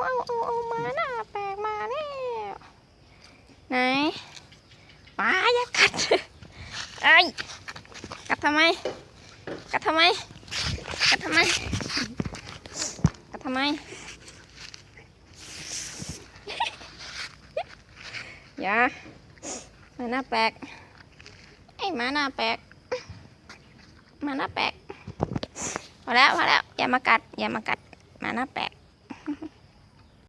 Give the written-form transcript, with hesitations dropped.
เอามาหน้าแปลกมาแล้วไหนป้าอย่ากัดไอ้กัดทำไมกัดทำไมกัดทำไมกัดทำไมอย่ามาหน้าแปลกไอ้มาหน้าแปลกมาหน้าแปลกพอแล้วอย่ามากัดมาหน้าแปลก